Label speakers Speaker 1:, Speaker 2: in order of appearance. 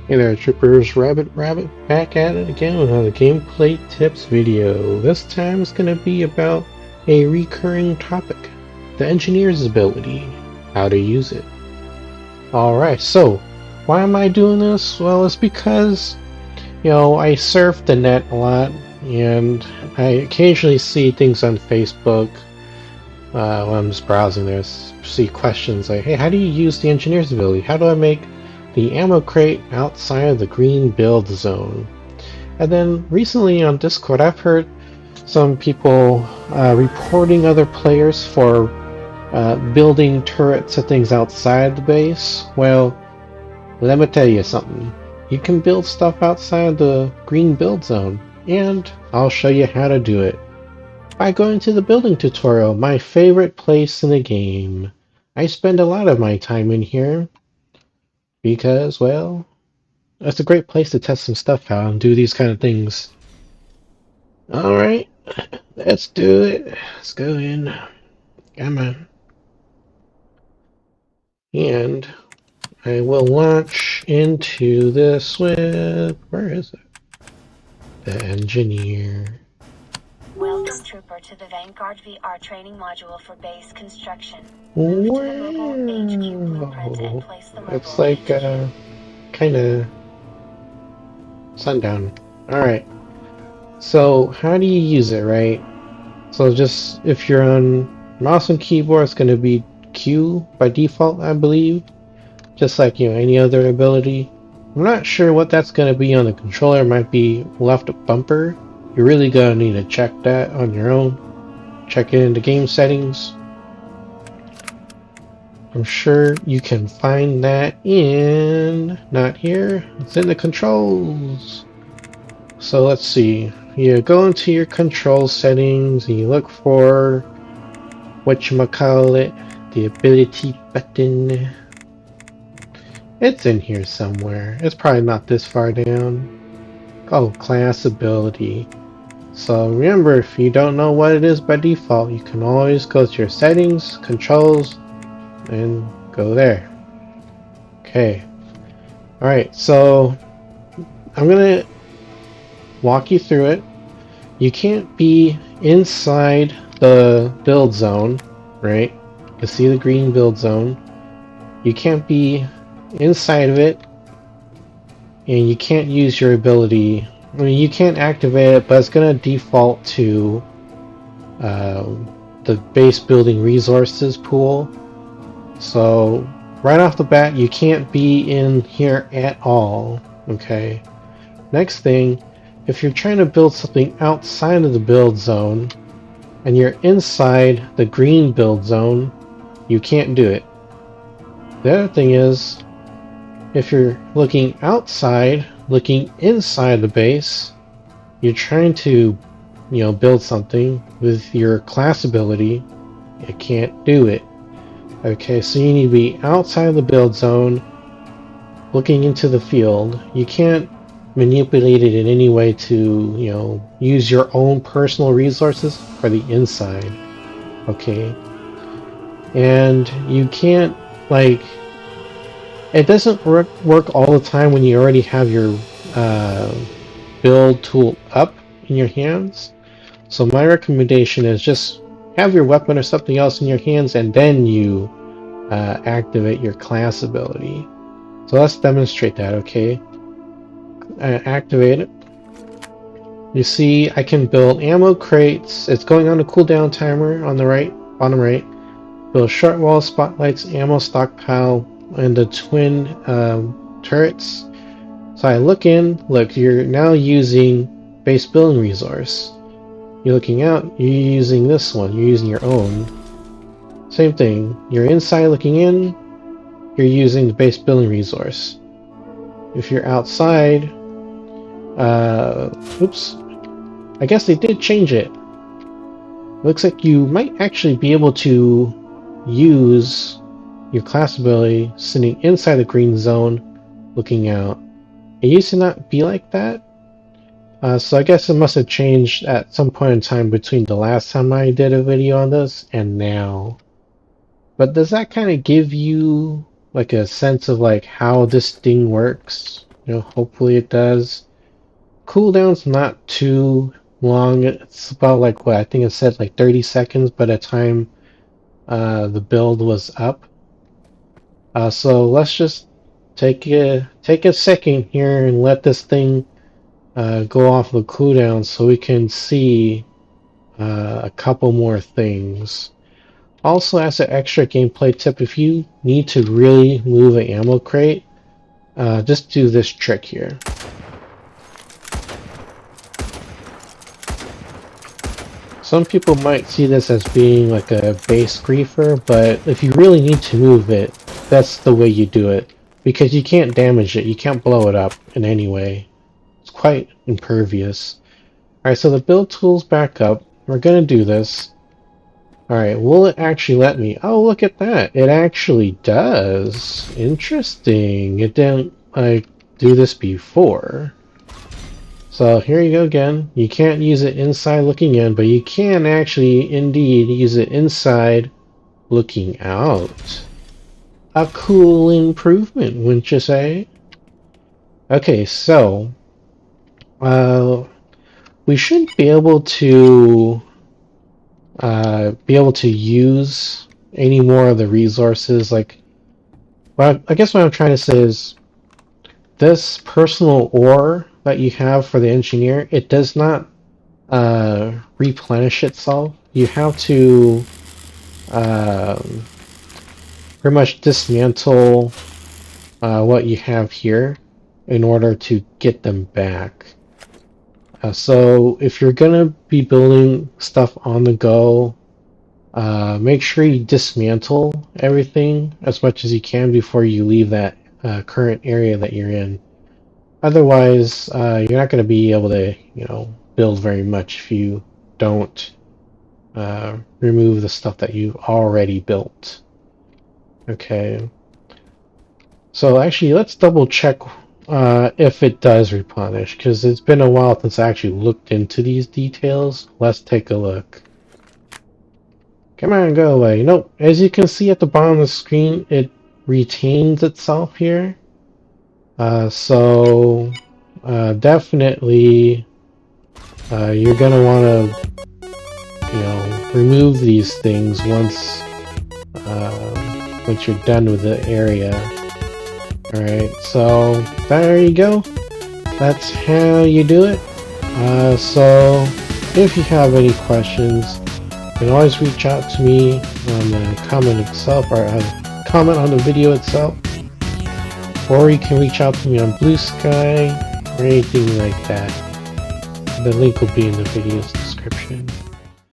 Speaker 1: Hey there, Troopers. Rabbit back at it again with another gameplay tips video. This time it's going to be about a recurring topic, the engineer's ability, how to use it. Alright, so why am I doing this? Well, it's because, I surf the net a lot and I occasionally see things on Facebook when I'm just browsing there, see questions like, hey, how do you use the engineer's ability? How do I make the ammo crate outside of the green build zone? And then recently on Discord, I've heard some people reporting other players for building turrets and things outside the base. Well, let me tell you something. You can build stuff outside the green build zone, and I'll show you how to do it by going to the building tutorial, my favorite place in the game. I spend a lot of my time in here because, well, it's a great place to test some stuff out and do these kind of things. Alright, let's do it. Let's go in. Come on. And I will launch into this with, where is it? The engineer.
Speaker 2: Welcome, Trooper, to the Vanguard VR training module for base construction.
Speaker 1: Wow. It's like kind of sundown. Alright. So how do you use it, right? So just if you're on mouse and keyboard, it's going to be Q by default, I believe. Just like any other ability. I'm not sure what that's going to be on the controller. It might be left bumper. You're really going to need to check that on your own. Check it into game settings. I'm sure you can find that in, not here, it's in the controls. So let's see, you go into your control settings and you look for whatchamacallit, the ability button. It's in here somewhere. It's probably not this far down. Oh, class ability. So remember, if you don't know what it is by default, you can always go to your settings, controls, and go there. Okay. Alright, so I'm gonna walk you through it. You can't be inside the build zone, right? You see the green build zone. You can't be inside of it, and you can't use your ability. I mean, you can't activate it, but it's gonna default to the base building resources pool. So right off the bat, you can't be in here at all. Okay. Next thing, if you're trying to build something outside of the build zone and you're inside the green build zone, you can't do it. The other thing is, if you're looking outside, looking inside the base, you're trying to, build something with your class ability, you can't do it. Okay, so you need to be outside the build zone, looking into the field. You can't manipulate it in any way to, use your own personal resources for the inside. Okay? And you can't, it doesn't work all the time when you already have your build tool up in your hands. So my recommendation is just have your weapon or something else in your hands and then you activate your class ability. So let's demonstrate that, okay? Activate it. You see I can build ammo crates. It's going on a cooldown timer on the right, bottom right. Build short wall spotlights, ammo stockpile, and the twin turrets. So I look, you're now using base building resource. You're looking out, you're using this one, you're using your own. Same thing, you're inside looking in, you're using the base building resource. If you're outside, oops, I guess they did change it. Looks like you might actually be able to use your class ability sitting inside the green zone, looking out. It used to not be like that. So I guess it must have changed at some point in time between the last time I did a video on this and now. But does that kind of give you like a sense of how this thing works? hopefully it does. Cooldown's not too long. It's about like what I think it said like 30 seconds by the time the build was up. So let's just take a second here and let this thing go off the cooldown so we can see a couple more things. Also, as an extra gameplay tip, if you need to really move an ammo crate, just do this trick here. Some people might see this as being like a base griefer, but if you really need to move it, that's the way you do it. Because you can't damage it, you can't blow it up in any way. It's quite impervious. Alright, so the build tool's back up. We're gonna do this. Alright, will it actually let me? Oh, look at that. It actually does. Interesting. It didn't do this before. So here you go again. You can't use it inside looking in, but you can actually indeed use it inside looking out. A cool improvement, wouldn't you say? Okay, so we should be able to use any more of the resources. Like, well, I guess what I'm trying to say is this personal ore that you have for the engineer, it does not replenish itself. You have to pretty much dismantle what you have here in order to get them back. So if you're gonna be building stuff on the go, make sure you dismantle everything as much as you can before you leave that current area that you're in. Otherwise, you're not going to be able to, build very much if you don't remove the stuff that you've already built. Okay. So actually, let's double check if it does replenish, because it's been a while since I actually looked into these details. Let's take a look. Come on, go away. Nope. As you can see at the bottom of the screen, it retains itself here. So definitely you're gonna want to remove these things once you're done with the area. Alright, so there you go. That's how you do it. So if you have any questions, you can always reach out to me on the comment itself, or comment on the video itself. Or you can reach out to me on Blue Sky or anything like that. The link will be in the video's description.